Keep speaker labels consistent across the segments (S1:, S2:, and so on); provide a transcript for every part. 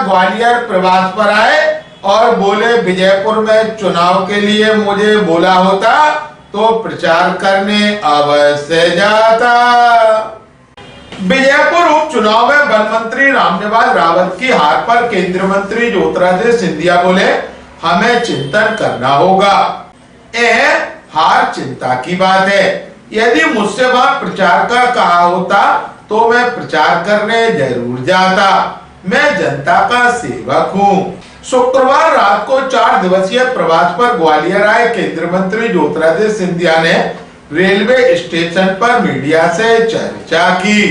S1: ग्वालियर प्रवास पर आए और बोले विजयपुर में चुनाव के लिए मुझे बोला होता तो प्रचार करने अवश्य जाता। विजयपुर उपचुनाव में वन मंत्री रामनिवास रावत की हार पर केंद्रीय मंत्री ज्योतिरादित्य सिंधिया बोले हमें चिंतन करना होगा। यह हार चिंता की बात है। यदि मुझसे वहां प्रचार का कहा होता तो मैं प्रचार करने जरूर जाता। मैं जनता का सेवक हूँ। शुक्रवार रात को 4 दिवसीय प्रवास पर ग्वालियर आए केंद्रीय मंत्री ज्योतिरादित्य सिंधिया ने रेलवे स्टेशन पर मीडिया से चर्चा की।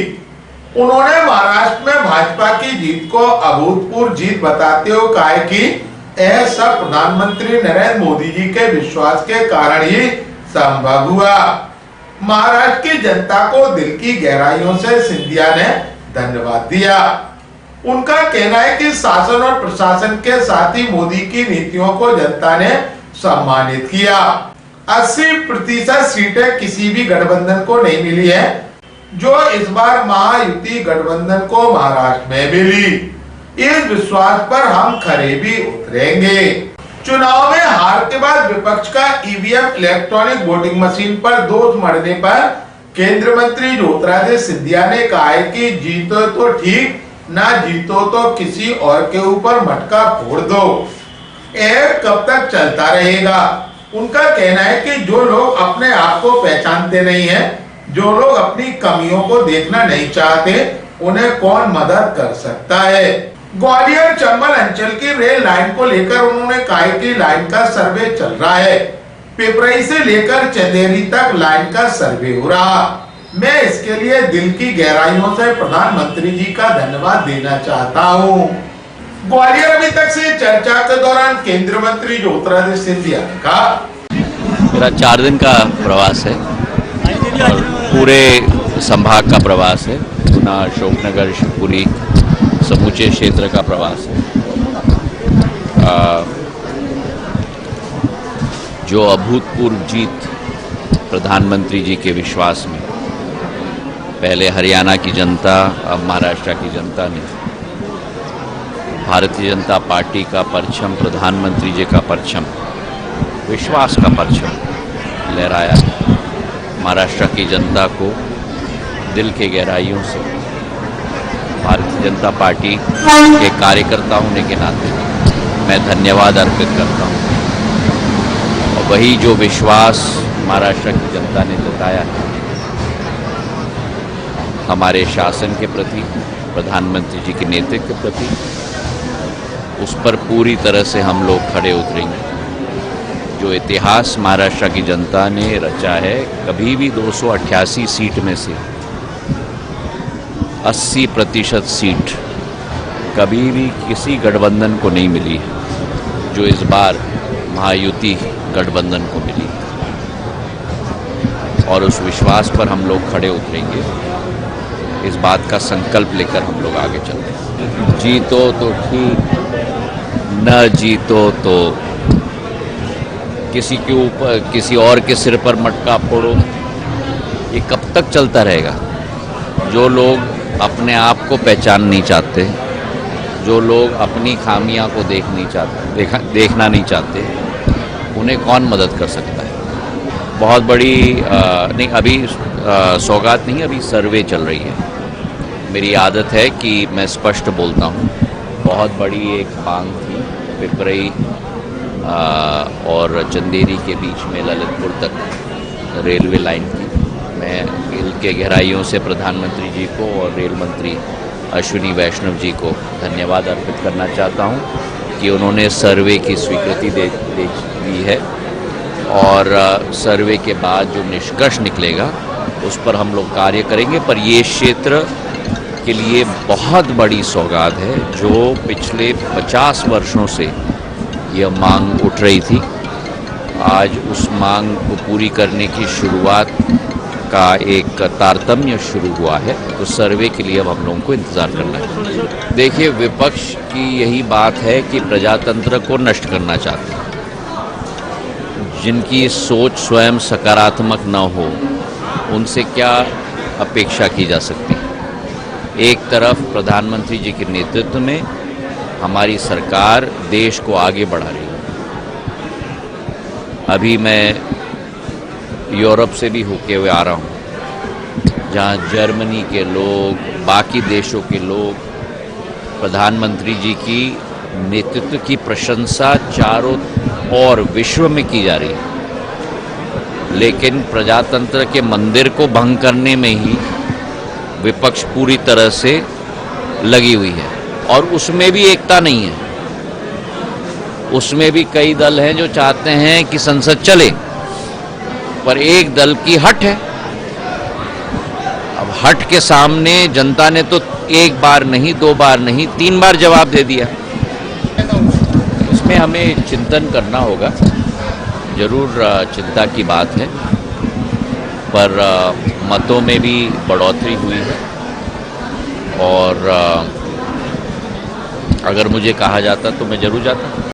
S1: उन्होंने महाराष्ट्र में भाजपा की जीत को अभूतपूर्व जीत बताते हुए कहा कि यह सब प्रधानमंत्री नरेंद्र मोदी जी के विश्वास के कारण ही संभव हुआ। महाराष्ट्र की जनता को दिल की गहराइयों से सिंधिया ने धन्यवाद दिया। उनका कहना है कि शासन और प्रशासन के साथ ही मोदी की नीतियों को जनता ने सम्मानित किया। 80% सीटें किसी भी गठबंधन को नहीं मिली है, जो इस बार महायुति गठबंधन को महाराष्ट्र में मिली। इस विश्वास पर हम खरे भी उतरेंगे। चुनाव में हार के बाद विपक्ष का ईवीएम इलेक्ट्रॉनिक वोटिंग मशीन पर दोष मढ़ने पर केंद्रीय मंत्री ज्योतिरादित्य सिंधिया ने कहा है कि जीतो तो ठीक, ना जीतो तो किसी और के ऊपर मटका फोड़ दो। यह कब तक चलता रहेगा? उनका कहना है कि जो लोग अपने आप को पहचानते नहीं हैं, जो लोग अपनी कमियों को देखना नहीं चाहते, उन्हें कौन मदद कर सकता है। ग्वालियर चंबल अंचल की रेल लाइन को लेकर उन्होंने कहा कि लाइन का सर्वे चल रहा है। पिपरई से लेकर चंदेरी तक लाइन का सर्वे हो रहा। मैं इसके लिए दिल की गहराइयों से प्रधानमंत्री जी का धन्यवाद देना चाहता हूँ। ग्वालियर अभी तक से चर्चा के दौरान केंद्रीय मंत्री ज्योतिरादित्य सिंधिया ने कहा,
S2: मेरा 4 दिन का प्रवास है और पूरे संभाग का प्रवास है। गुना, अशोकनगर, शिवपुरी समूचे क्षेत्र का प्रवास है। जो अभूतपूर्व जीत प्रधानमंत्री जी के विश्वास में, पहले हरियाणा की जनता, अब महाराष्ट्र की जनता ने भारतीय जनता पार्टी का परचम, प्रधानमंत्री जी का परचम, विश्वास का परचम लहराया। महाराष्ट्र की जनता को दिल के गहराइयों से भारतीय जनता पार्टी के कार्यकर्ता होने के नाते मैं धन्यवाद अर्पित करता हूँ। और वही जो विश्वास महाराष्ट्र की जनता ने जताया है हमारे शासन के प्रति, प्रधानमंत्री जी के नेतृत्व के प्रति, उस पर पूरी तरह से हम लोग खड़े उतरेंगे। जो इतिहास महाराष्ट्र की जनता ने रचा है, कभी भी 288 सीट में से 80% सीट कभी भी किसी गठबंधन को नहीं मिली है, जो इस बार महायुति गठबंधन को मिली। और उस विश्वास पर हम लोग खड़े उतरेंगे। इस बात का संकल्प लेकर हम लोग आगे चलते हैं। जीतो तो ठीक, न जीतो तो किसी के ऊपर, किसी और के सिर पर मटका फोड़ो। ये कब तक चलता रहेगा? जो लोग अपने आप को पहचान नहीं चाहते, जो लोग अपनी खामियां को देखना नहीं चाहते, उन्हें कौन मदद कर सकता है? बहुत बड़ी नहीं, अभी सौगात नहीं, अभी सर्वे चल रही है। मेरी आदत है कि मैं स्पष्ट बोलता हूँ। बहुत बड़ी एक मांग थी पिपरई और चंदेरी के बीच में ललितपुर तक रेलवे लाइन की। मैं दिल के गहराइयों से प्रधानमंत्री जी को और रेल मंत्री अश्विनी वैष्णव जी को धन्यवाद अर्पित करना चाहता हूं कि उन्होंने सर्वे की स्वीकृति दी है। और सर्वे के बाद जो निष्कर्ष निकलेगा उस पर हम लोग कार्य करेंगे। पर ये क्षेत्र के लिए बहुत बड़ी सौगात है, जो पिछले 50 वर्षों से यह मांग उठ रही थी। आज उस मांग को पूरी करने की शुरुआत का एक तारतम्य शुरू हुआ है। तो सर्वे के लिए अब हम लोगों को इंतज़ार करना है। देखिए, विपक्ष की यही बात है कि प्रजातंत्र को नष्ट करना चाहते हैं। जिनकी सोच स्वयं सकारात्मक न हो, उनसे क्या अपेक्षा की जा सकती है? एक तरफ प्रधानमंत्री जी के नेतृत्व में हमारी सरकार देश को आगे बढ़ा रही है। अभी मैं यूरोप से भी होके हुए आ रहा हूँ, जहाँ जर्मनी के लोग, बाकी देशों के लोग प्रधानमंत्री जी की नेतृत्व की प्रशंसा चारों ओर विश्व में की जा रही है। लेकिन प्रजातंत्र के मंदिर को भंग करने में ही विपक्ष पूरी तरह से लगी हुई है, और उसमें भी एकता नहीं है। उसमें भी कई दल हैं जो चाहते हैं कि संसद चले, पर एक दल की हट है। अब हट के सामने जनता ने तो एक बार नहीं, 2 बार नहीं, 3 बार जवाब दे दिया। इसमें हमें चिंतन करना होगा। जरूर चिंता की बात है, पर मतों में भी बढ़ोतरी हुई है। और अगर मुझे कहा जाता तो मैं जरूर जाता।